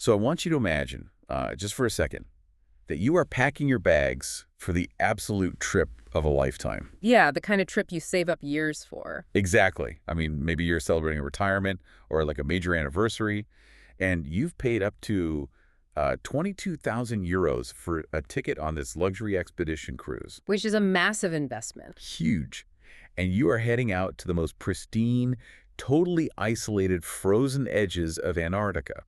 So I want you to imagine, just for a second, that you are packing your bags for the absolute trip of a lifetime. Yeah, the kind of trip you save up years for. Exactly. I mean, maybe you're celebrating a retirement or like a major anniversary, and you've paid up to 22,000 euros for a ticket on this luxury expedition cruise. Which is a massive investment. Huge. And you are heading out to the most pristine, totally isolated, frozen edges of Antarctica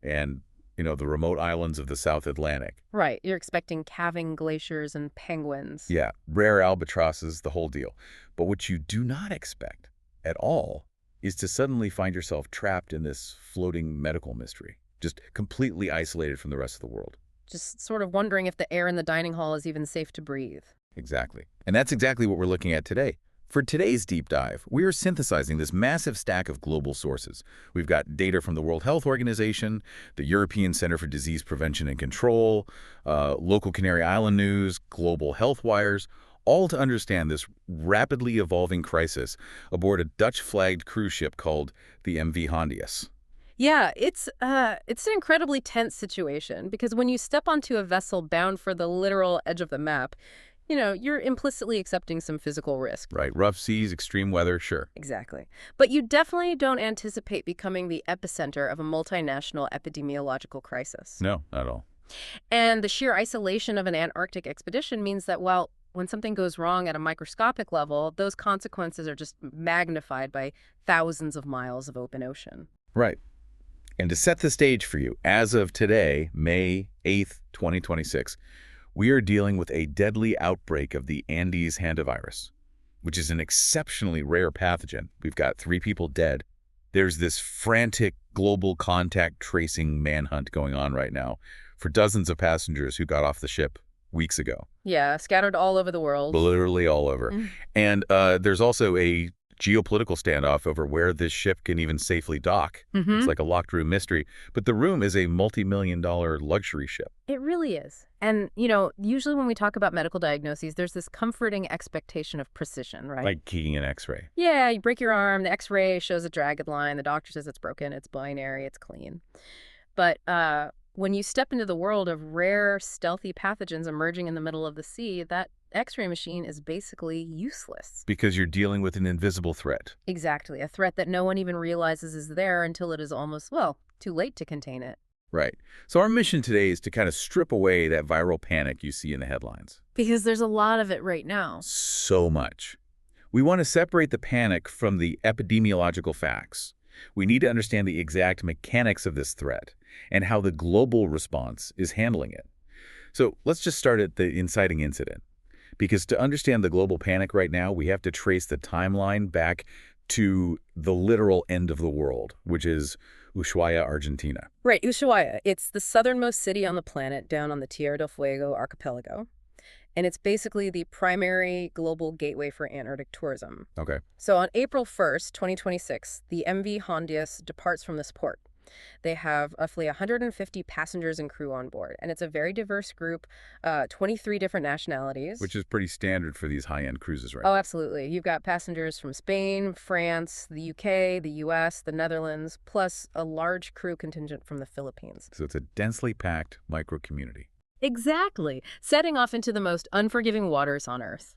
and, the remote islands of the South Atlantic. Right, you're expecting calving glaciers and penguins. Yeah, rare albatrosses, the whole deal. But what you do not expect at all is to suddenly find yourself trapped in this floating medical mystery, just completely isolated from the rest of the world. Just sort of wondering if the air in the dining hall is even safe to breathe. Exactly. And that's exactly what we're looking at today. For today's deep dive, we are synthesizing this massive stack of global sources. We've got data from the World Health Organization, the European Center for Disease Prevention and Control, local Canary Island news, global health wires, all to understand this rapidly evolving crisis aboard a Dutch-flagged cruise ship called the MV Hondius. Yeah, it's an incredibly tense situation because when you step onto a vessel bound for the literal edge of the map, you're implicitly accepting some physical risk. Right, rough seas, extreme weather, sure. Exactly. But you definitely don't anticipate becoming the epicenter of a multinational epidemiological crisis. No, not at all. And the sheer isolation of an Antarctic expedition means that, well, when something goes wrong at a microscopic level, those consequences are just magnified by thousands of miles of open ocean. Right. And to set the stage for you, as of today, May 8th, 2026, we are dealing with a deadly outbreak of the Andes hantavirus, which is an exceptionally rare pathogen. We've got 3 people dead. There's this frantic global contact tracing manhunt going on right now for dozens of passengers who got off the ship weeks ago. Yeah, scattered all over the world. Literally all over. Mm. And there's also a geopolitical standoff over where this ship can even safely dock. It's like a locked room mystery. But the room is a multi-million-dollar luxury ship. It really is. And, usually when we talk about medical diagnoses, there's this comforting expectation of precision, right? Like keying an X-ray. Yeah, you break your arm, the X-ray shows a jagged line, the doctor says it's broken, it's binary, it's clean. But when you step into the world of rare, stealthy pathogens emerging in the middle of the sea, that X-ray machine is basically useless. Because you're dealing with an invisible threat. Exactly, a threat that no one even realizes is there until it is almost, well, too late to contain it. Right. So our mission today is to kind of strip away that viral panic you see in the headlines. Because there's a lot of it right now. So much. We want to separate the panic from the epidemiological facts. We need to understand the exact mechanics of this threat and how the global response is handling it. So let's just start at the inciting incident. Because to understand the global panic right now, we have to trace the timeline back to the literal end of the world, which is Ushuaia, Argentina. Right, Ushuaia. It's the southernmost city on the planet down on the Tierra del Fuego archipelago. And it's basically the primary global gateway for Antarctic tourism. Okay. So on April 1st, 2026, the MV Hondius departs from this port. They have roughly 150 passengers and crew on board, and it's a very diverse group, 23 different nationalities. Which is pretty standard for these high-end cruises, right? Oh, absolutely. You've got passengers from Spain, France, the UK, the US, the Netherlands, plus a large crew contingent from the Philippines. So it's a densely packed micro-community. Exactly, setting off into the most unforgiving waters on Earth.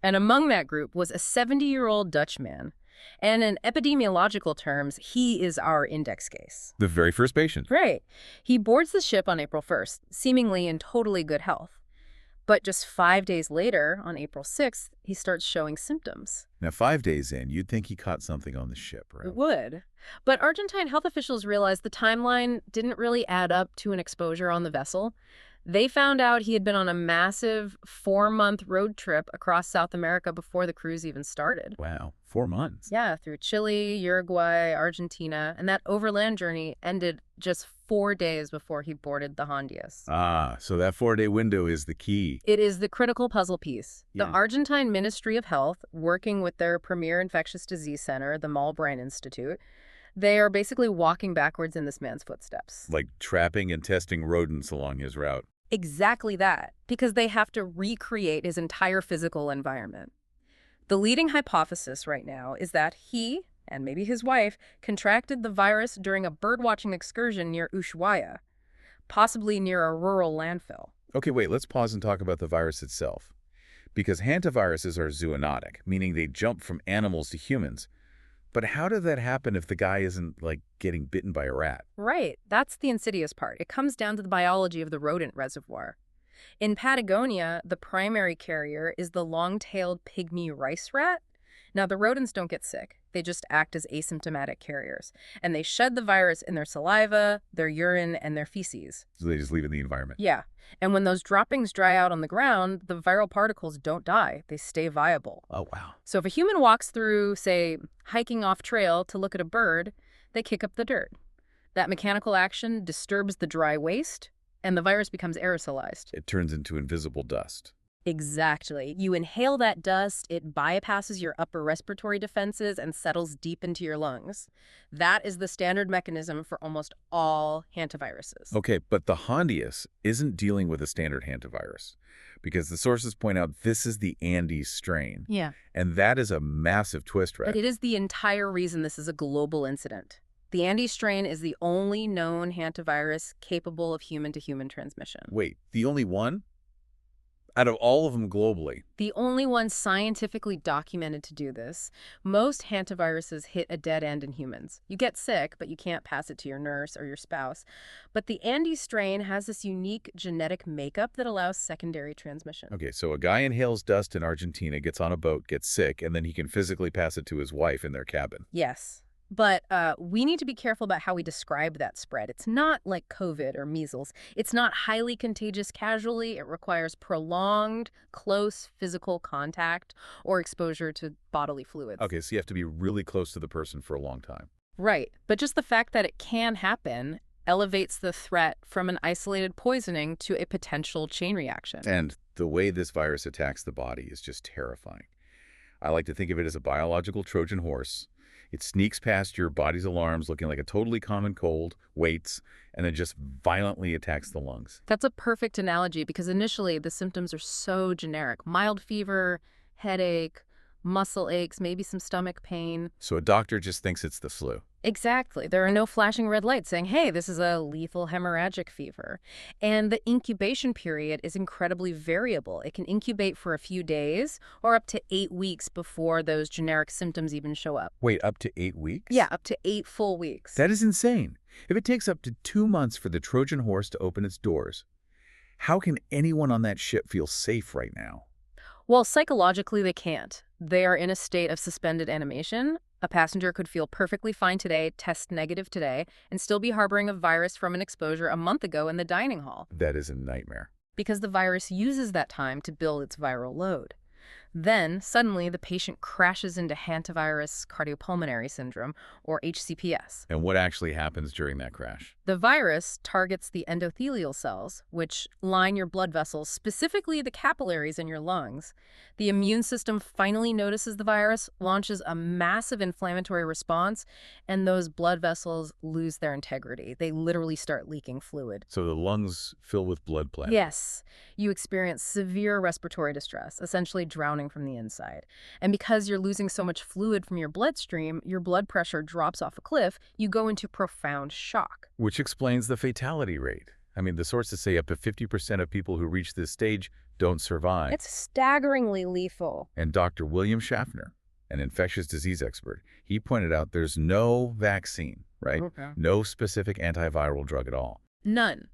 And among that group was a 70-year-old Dutch man. And in epidemiological terms, he is our index case. The very first patient. Right. He boards the ship on April 1st, seemingly in totally good health. But just 5 days later, on April 6th, he starts showing symptoms. Now, 5 days in, you'd think he caught something on the ship, right? It would. But Argentine health officials realized the timeline didn't really add up to an exposure on the vessel. They found out he had been on a massive 4-month road trip across South America before the cruise even started. Wow, 4 months. Yeah, through Chile, Uruguay, Argentina, and that overland journey ended just 4 days before he boarded the Hondius. Ah, so that 4-day window is the key. It is the critical puzzle piece. Yeah. The Argentine Ministry of Health, working with their premier infectious disease center, the Malbrand Institute, they are basically walking backwards in this man's footsteps. Like trapping and testing rodents along his route. Exactly that, because they have to recreate his entire physical environment. The leading hypothesis right now is that he, and maybe his wife, contracted the virus during a birdwatching excursion near Ushuaia, possibly near a rural landfill. Okay, wait, let's pause and talk about the virus itself. Because hantaviruses are zoonotic, meaning they jump from animals to humans. But how did that happen if the guy isn't, like, getting bitten by a rat? Right, that's the insidious part. It comes down to the biology of the rodent reservoir. In Patagonia, the primary carrier is the long-tailed pygmy rice rat. Now, the rodents don't get sick. They just act as asymptomatic carriers. And they shed the virus in their saliva, their urine, and their feces. So they just leave it in the environment. Yeah. And when those droppings dry out on the ground, the viral particles don't die. They stay viable. Oh, wow. So if a human walks through, say, hiking off trail to look at a bird, they kick up the dirt. That mechanical action disturbs the dry waste, and the virus becomes aerosolized. It turns into invisible dust. Exactly. You inhale that dust, it bypasses your upper respiratory defenses and settles deep into your lungs. That is the standard mechanism for almost all hantaviruses. Okay, but the Hondius isn't dealing with a standard hantavirus, because the sources point out this is the Andes strain. Yeah. And that is a massive twist, right? But it is the entire reason this is a global incident. The Andes strain is the only known hantavirus capable of human-to-human transmission. Wait, the only one? Out of all of them globally? The only one scientifically documented to do this. Most hantaviruses hit a dead end in humans. You get sick, but you can't pass it to your nurse or your spouse. But the Andes strain has this unique genetic makeup that allows secondary transmission. Okay, so a guy inhales dust in Argentina, gets on a boat, gets sick, and then he can physically pass it to his wife in their cabin. Yes. But we need to be careful about how we describe that spread. It's not like COVID or measles. It's not highly contagious casually. It requires prolonged, close physical contact or exposure to bodily fluids. Okay, so you have to be really close to the person for a long time. Right. But just the fact that it can happen elevates the threat from an isolated poisoning to a potential chain reaction. And the way this virus attacks the body is just terrifying. I like to think of it as a biological Trojan horse. It sneaks past your body's alarms looking like a totally common cold, waits, and then just violently attacks the lungs. That's a perfect analogy because initially the symptoms are so generic. Mild fever, headache, muscle aches, maybe some stomach pain. So a doctor just thinks it's the flu. Exactly. There are no flashing red lights saying, hey, this is a lethal hemorrhagic fever. And the incubation period is incredibly variable. It can incubate for a few days or up to 8 weeks before those generic symptoms even show up. Wait, up to 8 weeks? Yeah, up to 8 full weeks. That is insane. If it takes up to 2 months for the Trojan horse to open its doors, how can anyone on that ship feel safe right now? Well, psychologically, they can't. They are in a state of suspended animation. A passenger could feel perfectly fine today, test negative today, and still be harboring a virus from an exposure a month ago in the dining hall. That is a nightmare. Because the virus uses that time to build its viral load. Then, suddenly, the patient crashes into hantavirus cardiopulmonary syndrome, or HCPS. And what actually happens during that crash? The virus targets the endothelial cells, which line your blood vessels, specifically the capillaries in your lungs. The immune system finally notices the virus, launches a massive inflammatory response, and those blood vessels lose their integrity. They literally start leaking fluid. So the lungs fill with blood plasma. Yes. You experience severe respiratory distress, essentially drowning from the inside. And because you're losing so much fluid from your bloodstream, your blood pressure drops off a cliff, you go into profound shock. Which explains the fatality rate. I mean, the sources say up to 50% of people who reach this stage don't survive. It's staggeringly lethal. And Dr. William Schaffner, an infectious disease expert, he pointed out there's no vaccine, right? Okay. No specific antiviral drug at all. None.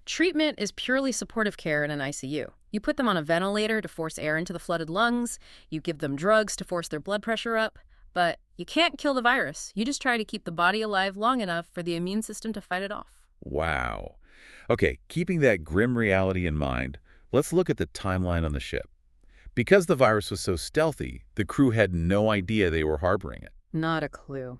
Treatment is purely supportive care in an ICU. You put them on a ventilator to force air into the flooded lungs. You give them drugs to force their blood pressure up. But you can't kill the virus. You just try to keep the body alive long enough for the immune system to fight it off. Wow. Okay, keeping that grim reality in mind, let's look at the timeline on the ship. Because the virus was so stealthy, the crew had no idea they were harboring it. Not a clue.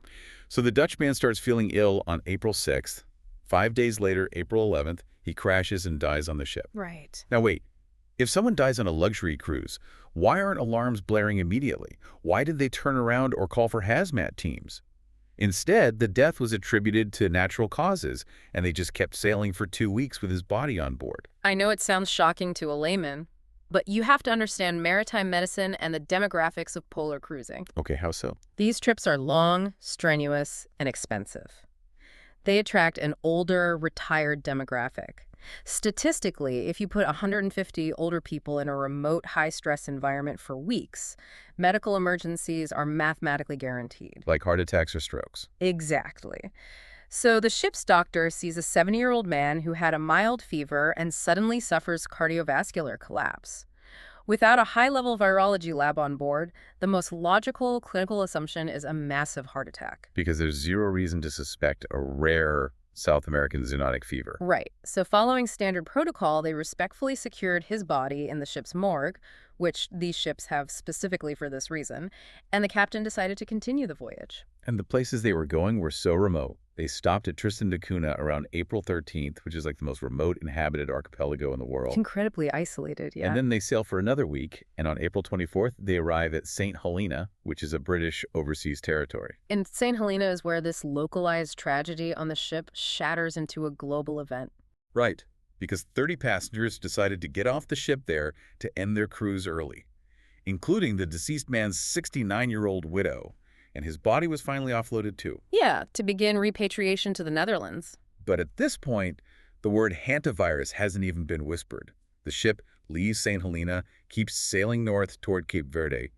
So the Dutchman starts feeling ill on April 6th. 5 days later, April 11th, he crashes and dies on the ship. Right. Now wait, if someone dies on a luxury cruise, why aren't alarms blaring immediately? Why did they turn around or call for hazmat teams? Instead, the death was attributed to natural causes, and they just kept sailing for 2 weeks with his body on board. I know it sounds shocking to a layman, But you have to understand maritime medicine and the demographics of polar cruising. Okay, how so? These trips are long, strenuous, and expensive. They attract an older, retired demographic. Statistically, if you put 150 older people in a remote, high-stress environment for weeks, medical emergencies are mathematically guaranteed. Like heart attacks or strokes. Exactly. So the ship's doctor sees a 70-year-old man who had a mild fever and suddenly suffers cardiovascular collapse. Without a high-level virology lab on board, the most logical clinical assumption is a massive heart attack. Because there's zero reason to suspect a rare South American zoonotic fever. Right. So following standard protocol, they respectfully secured his body in the ship's morgue, which these ships have specifically for this reason, and the captain decided to continue the voyage. And the places they were going were so remote. They stopped at Tristan da Cunha around April 13th, which is like the most remote inhabited archipelago in the world. It's incredibly isolated, yeah. And then they sail for another week, and on April 24th, they arrive at St. Helena, which is a British overseas territory. And St. Helena is where this localized tragedy on the ship shatters into a global event. Right, because 30 passengers decided to get off the ship there to end their cruise early, including the deceased man's 69-year-old widow. And his body was finally offloaded too. Yeah, to begin repatriation to the Netherlands. But at this point, the word hantavirus hasn't even been whispered. The ship leaves St. Helena, keeps sailing north toward Cape Verde.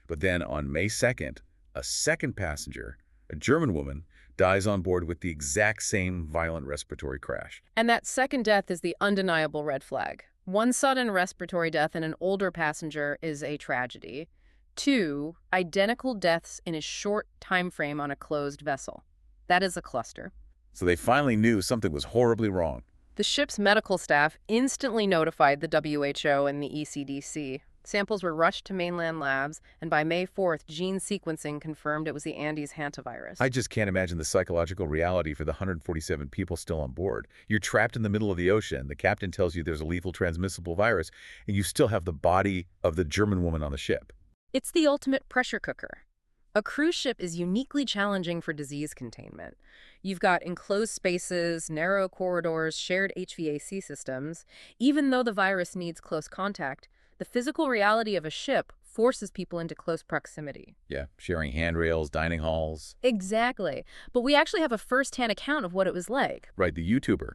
But then on May 2nd, a second passenger, a German woman, dies on board with the exact same violent respiratory crash. And that second death is the undeniable red flag. One sudden respiratory death in an older passenger is a tragedy. 2 identical deaths in a short time frame on a closed vessel. That is a cluster. So they finally knew something was horribly wrong. The ship's medical staff instantly notified the WHO and the ECDC. Samples were rushed to mainland labs, and by May 4th, gene sequencing confirmed it was the Andes hantavirus. I just can't imagine the psychological reality for the 147 people still on board. You're trapped in the middle of the ocean. The captain tells you there's a lethal transmissible virus, and you still have the body of the German woman on the ship. It's the ultimate pressure cooker. A cruise ship is uniquely challenging for disease containment. You've got enclosed spaces, narrow corridors, shared HVAC systems. Even though the virus needs close contact, the physical reality of a ship forces people into close proximity. Yeah, sharing handrails, dining halls. Exactly. But we actually have a first-hand account of what it was like. Right, the YouTuber,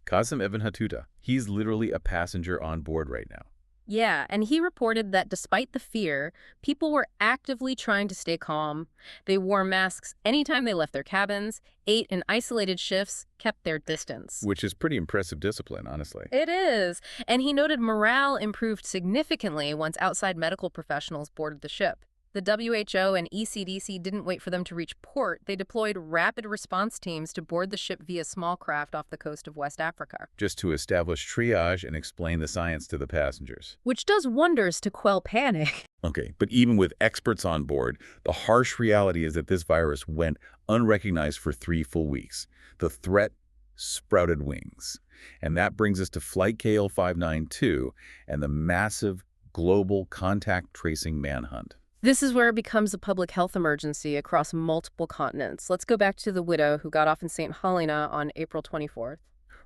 Kazim Ibn Hatuta. He's literally a passenger on board right now. Yeah, and he reported that despite the fear, people were actively trying to stay calm. They wore masks anytime they left their cabins, ate in isolated shifts, kept their distance. Which is pretty impressive discipline, honestly. It is. And he noted morale improved significantly once outside medical professionals boarded the ship. The WHO and ECDC didn't wait for them to reach port. They deployed rapid response teams to board the ship via small craft off the coast of West Africa. Just to establish triage and explain the science to the passengers. Which does wonders to quell panic. Okay, but even with experts on board, the harsh reality is that this virus went unrecognized for 3 full weeks. The threat sprouted wings. And that brings us to Flight KL592 and the massive global contact tracing manhunt. This is where it becomes a public health emergency across multiple continents. Let's go back to the widow who got off in St. Helena on April 24th.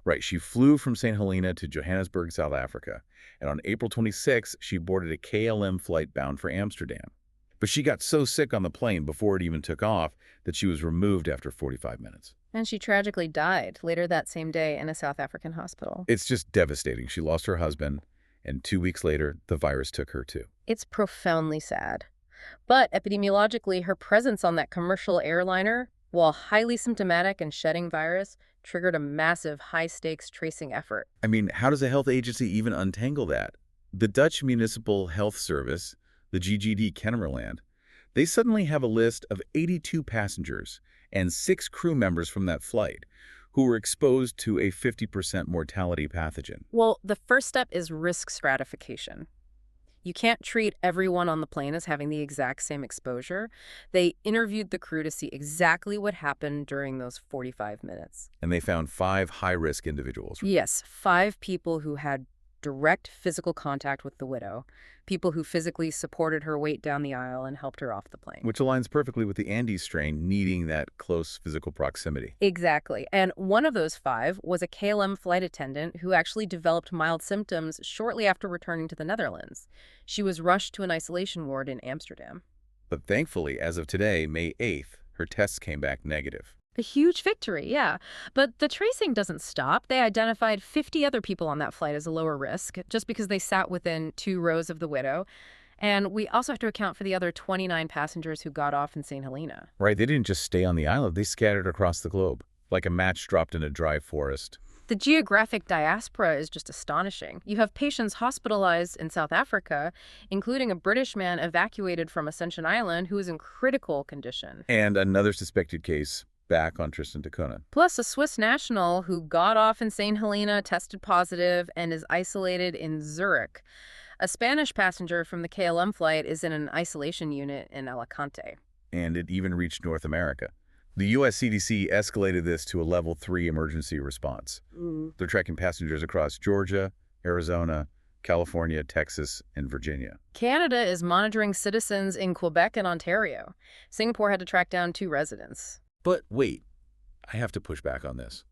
Right, she flew from St. Helena to Johannesburg, South Africa. And on April 26th, she boarded a KLM flight bound for Amsterdam. But she got so sick on the plane before it even took off that she was removed after 45 minutes. And she tragically died later that same day in a South African hospital. It's just devastating. She lost her husband, and 2 weeks later, the virus took her too. It's profoundly sad. But epidemiologically, her presence on that commercial airliner, while highly symptomatic and shedding virus, triggered a massive high-stakes tracing effort. I mean, how does a health agency even untangle that? The Dutch Municipal Health Service, the GGD Kennemerland, they suddenly have a list of 82 passengers and 6 crew members from that flight who were exposed to a 50% mortality pathogen. Well, the first step is risk stratification. You can't treat everyone on the plane as having the exact same exposure. They interviewed the crew to see exactly what happened during those 45 minutes. And they found 5 high-risk individuals. Yes, 5 people who had direct physical contact with the widow, people who physically supported her weight down the aisle and helped her off the plane. Which aligns perfectly with the Andes strain needing that close physical proximity. Exactly. And one of those 5 was a KLM flight attendant who actually developed mild symptoms shortly after returning to the Netherlands. She was rushed to an isolation ward in Amsterdam. But thankfully, as of today, May 8th, her tests came back negative. A huge victory, yeah. But the tracing doesn't stop. They identified 50 other people on that flight as a lower risk just because they sat within 2 rows of the widow. And we also have to account for the other 29 passengers who got off in St. Helena. Right, they didn't just stay on the island, they scattered across the globe, like a match dropped in a dry forest. The geographic diaspora is just astonishing. You have patients hospitalized in South Africa, including a British man evacuated from Ascension Island who is in critical condition. And another suspected case back on Tristan da Cunha. Plus a Swiss national who got off in St. Helena, tested positive, and is isolated in Zurich. A Spanish passenger from the KLM flight is in an isolation unit in Alicante. And it even reached North America. The U.S. CDC escalated this to a level 3 emergency response. They're tracking passengers across Georgia, Arizona, California, Texas, and Virginia. Canada is monitoring citizens in Quebec and Ontario. Singapore had to track down 2 residents. But wait, I have to push back on this.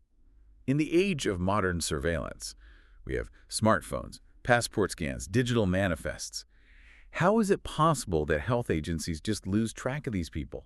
In the age of modern surveillance, we have smartphones, passport scans, digital manifests. How is it possible that health agencies just lose track of these people?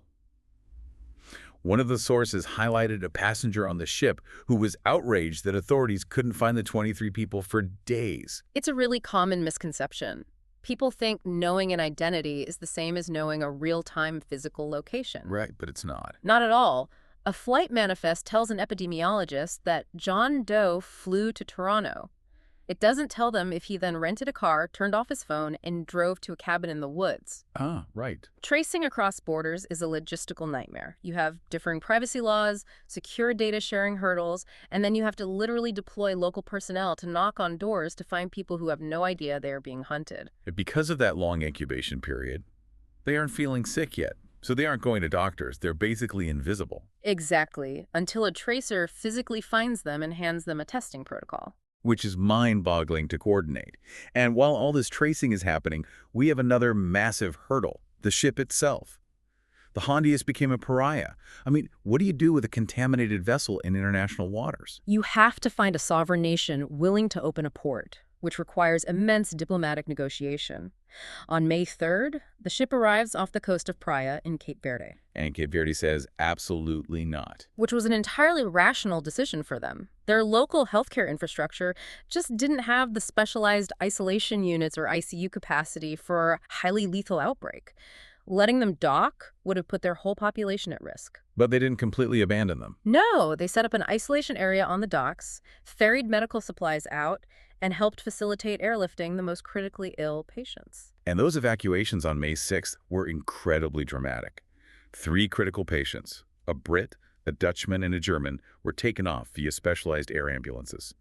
One of the sources highlighted a passenger on the ship who was outraged that authorities couldn't find the 23 people for days. It's a really common misconception. People think knowing an identity is the same as knowing a real-time physical location. Right, but it's not. Not at all. A flight manifest tells an epidemiologist that John Doe flew to Toronto. It doesn't tell them if he then rented a car, turned off his phone, and drove to a cabin in the woods. Ah, right. Tracing across borders is a logistical nightmare. You have differing privacy laws, secure data sharing hurdles, and then you have to literally deploy local personnel to knock on doors to find people who have no idea they are being hunted. Because of that long incubation period, they aren't feeling sick yet. So they aren't going to doctors. They're basically invisible. Exactly, until a tracer physically finds them and hands them a testing protocol. Which is mind-boggling to coordinate. And while all this tracing is happening, we have another massive hurdle, the ship itself. The Hondius became a pariah. I mean, what do you do with a contaminated vessel in international waters? You have to find a sovereign nation willing to open a port, which requires immense diplomatic negotiation. On May 3rd, the ship arrives off the coast of Praia in Cape Verde. And Cape Verde says absolutely not. Which was an entirely rational decision for them. Their local healthcare infrastructure just didn't have the specialized isolation units or ICU capacity for a highly lethal outbreak. Letting them dock would have put their whole population at risk. But they didn't completely abandon them. No, they set up an isolation area on the docks, ferried medical supplies out, and helped facilitate airlifting the most critically ill patients. And those evacuations on May 6th were incredibly dramatic. 3 critical patients, a Brit, a Dutchman, and a German, were taken off via specialized air ambulances.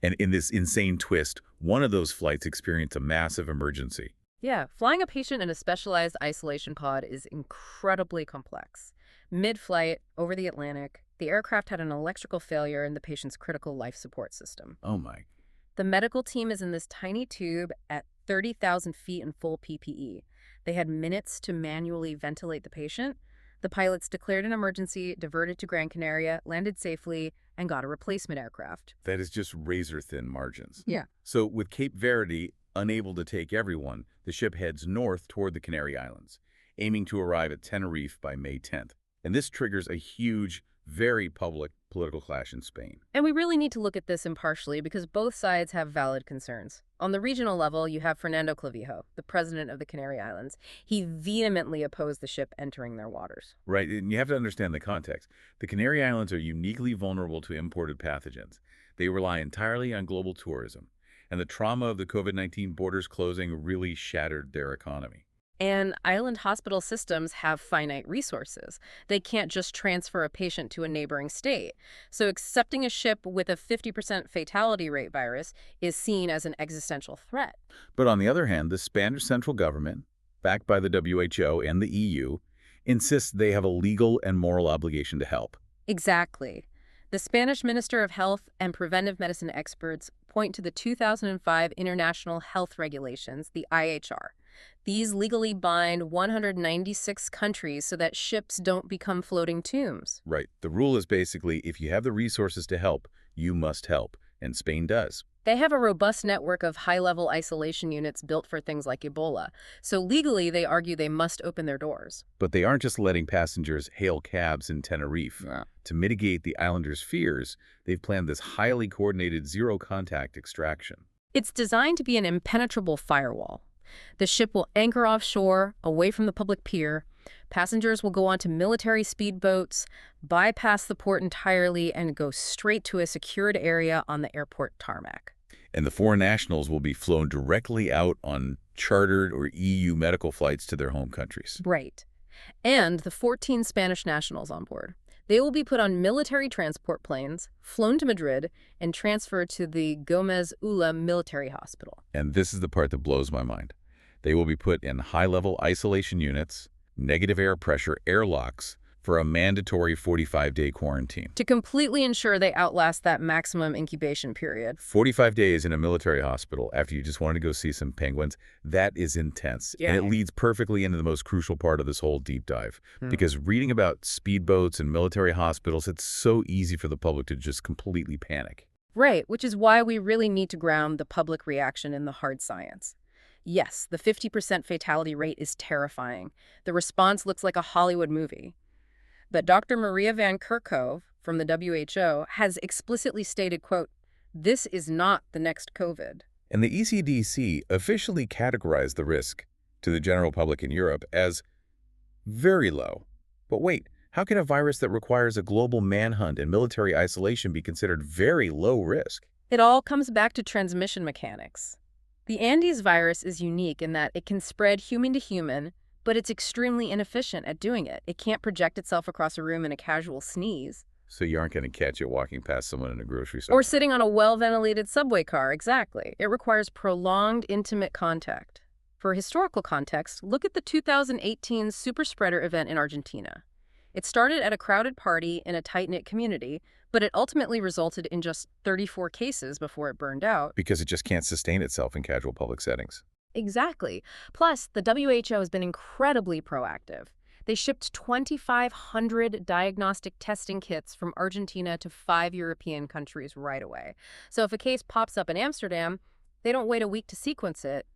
And in this insane twist, one of those flights experienced a massive emergency. Yeah, flying a patient in a specialized isolation pod is incredibly complex. Mid-flight, over the Atlantic, the aircraft had an electrical failure in the patient's critical life support system. Oh my. The medical team is in this tiny tube at 30,000 feet in full PPE. They had minutes to manually ventilate the patient. The pilots declared an emergency, diverted to Gran Canaria, landed safely, and got a replacement aircraft. That is just razor-thin margins. Yeah. So with Cape Verde unable to take everyone, the ship heads north toward the Canary Islands, aiming to arrive at Tenerife by May 10th. And this triggers a huge, very public political clash in Spain. And we really need to look at this impartially because both sides have valid concerns. On the regional level, you have Fernando Clavijo, the president of the Canary Islands. He vehemently opposed the ship entering their waters. Right, and you have to understand the context. The Canary Islands are uniquely vulnerable to imported pathogens. They rely entirely on global tourism, and the trauma of the COVID-19 borders closing really shattered their economy. And island hospital systems have finite resources. They can't just transfer a patient to a neighboring state. So accepting a ship with a 50% fatality rate virus is seen as an existential threat. But on the other hand, the Spanish central government, backed by the WHO and the EU, insists they have a legal and moral obligation to help. Exactly. The Spanish Minister of Health and preventive medicine experts point to the 2005 International Health Regulations, the IHR. These legally bind 196 countries so that ships don't become floating tombs. Right. The rule is basically, if you have the resources to help, you must help. And Spain does. They have a robust network of high-level isolation units built for things like Ebola. So legally, they argue they must open their doors. But they aren't just letting passengers hail cabs in Tenerife. Yeah. To mitigate the islanders' fears, they've planned this highly coordinated zero-contact extraction. It's designed to be an impenetrable firewall. The ship will anchor offshore, away from the public pier. Passengers will go onto military speedboats, bypass the port entirely, and go straight to a secured area on the airport tarmac. And the foreign nationals will be flown directly out on chartered or EU medical flights to their home countries. Right. And the 14 Spanish nationals on board. They will be put on military transport planes, flown to Madrid, and transferred to the Gomez Ula military hospital. And this is the part that blows my mind. They will be put in high-level isolation units, negative air pressure airlocks, for a mandatory 45-day quarantine. To completely ensure they outlast that maximum incubation period. 45 days in a military hospital after you just wanted to go see some penguins, that is intense. Yeah. And it leads perfectly into the most crucial part of this whole deep dive. Because reading about speedboats and military hospitals, it's so easy for the public to just completely panic. Right, which is why we really need to ground the public reaction in the hard science. Yes, the 50% fatality rate is terrifying. The response looks like a Hollywood movie. But Dr. Maria Van Kerkhove from the WHO has explicitly stated, quote, "This is not the next COVID." And the ECDC officially categorized the risk to the general public in Europe as very low. But wait, how can a virus that requires a global manhunt and military isolation be considered very low risk? It all comes back to transmission mechanics. The Andes virus is unique in that it can spread human to human, but it's extremely inefficient at doing it. It can't project itself across a room in a casual sneeze. So you aren't going to catch it walking past someone in a grocery store. Or sitting on a well-ventilated subway car, exactly. It requires prolonged, intimate contact. For historical context, look at the 2018 super spreader event in Argentina. It started at a crowded party in a tight-knit community, but it ultimately resulted in just 34 cases before it burned out. Because it just can't sustain itself in casual public settings. Exactly. Plus, the WHO has been incredibly proactive. They shipped 2,500 diagnostic testing kits from Argentina to 5 European countries right away. So if a case pops up in Amsterdam, they don't wait a week to sequence it.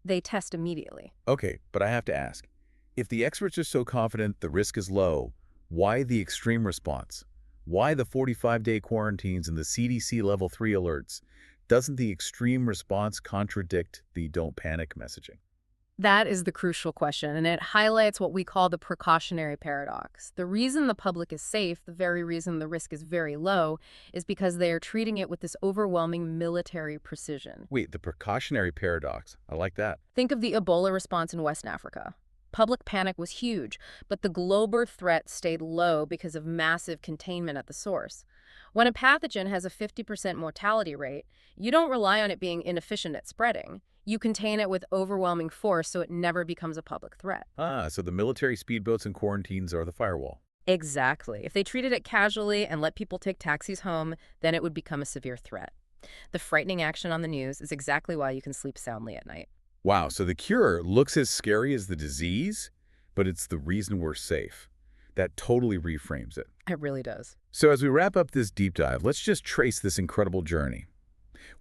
They test immediately. Okay, but I have to ask, if the experts are so confident the risk is low, why the extreme response? Why the 45-day quarantines and the CDC Level 3 alerts? Doesn't the extreme response contradict the don't panic messaging? That is the crucial question, and it highlights what we call the precautionary paradox. The reason the public is safe, the very reason the risk is very low, is because they are treating it with this overwhelming military precision. Wait, the precautionary paradox. I like that. Think of the Ebola response in West Africa. Public panic was huge, but the global threat stayed low because of massive containment at the source. When a pathogen has a 50% mortality rate, you don't rely on it being inefficient at spreading. You contain it with overwhelming force so it never becomes a public threat. So the military speedboats and quarantines are the firewall. Exactly. If they treated it casually and let people take taxis home, then it would become a severe threat. The frightening action on the news is exactly why you can sleep soundly at night. Wow, so the cure looks as scary as the disease, but it's the reason we're safe. That totally reframes it. It really does. So as we wrap up this deep dive, let's just trace this incredible journey.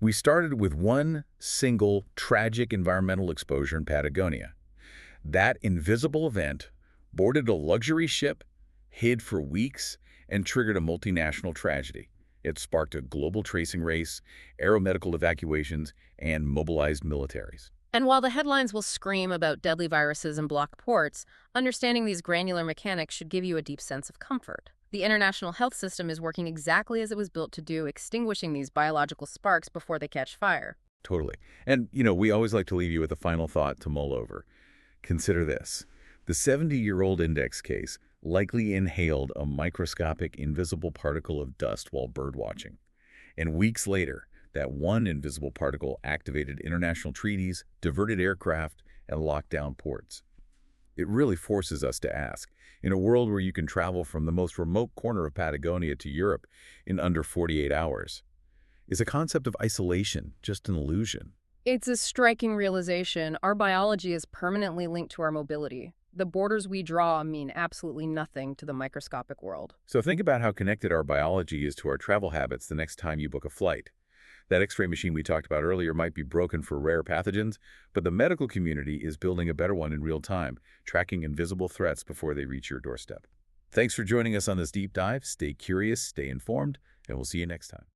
We started with one single tragic environmental exposure in Patagonia. That invisible event boarded a luxury ship, hid for weeks, and triggered a multinational tragedy. It sparked a global tracing race, aeromedical evacuations, and mobilized militaries. And while the headlines will scream about deadly viruses and blocked ports, understanding these granular mechanics should give you a deep sense of comfort. The international health system is working exactly as it was built to do, extinguishing these biological sparks before they catch fire. Totally. And, we always like to leave you with a final thought to mull over. Consider this. The 70-year-old index case likely inhaled a microscopic invisible particle of dust while birdwatching. And weeks later, that one invisible particle activated international treaties, diverted aircraft, and locked down ports. It really forces us to ask, in a world where you can travel from the most remote corner of Patagonia to Europe in under 48 hours, is a concept of isolation, just an illusion. It's a striking realization. Our biology is permanently linked to our mobility. The borders we draw mean absolutely nothing to the microscopic world. So think about how connected our biology is to our travel habits the next time you book a flight. That X-ray machine we talked about earlier might be broken for rare pathogens, but the medical community is building a better one in real time, tracking invisible threats before they reach your doorstep. Thanks for joining us on this deep dive. Stay curious, stay informed, and we'll see you next time.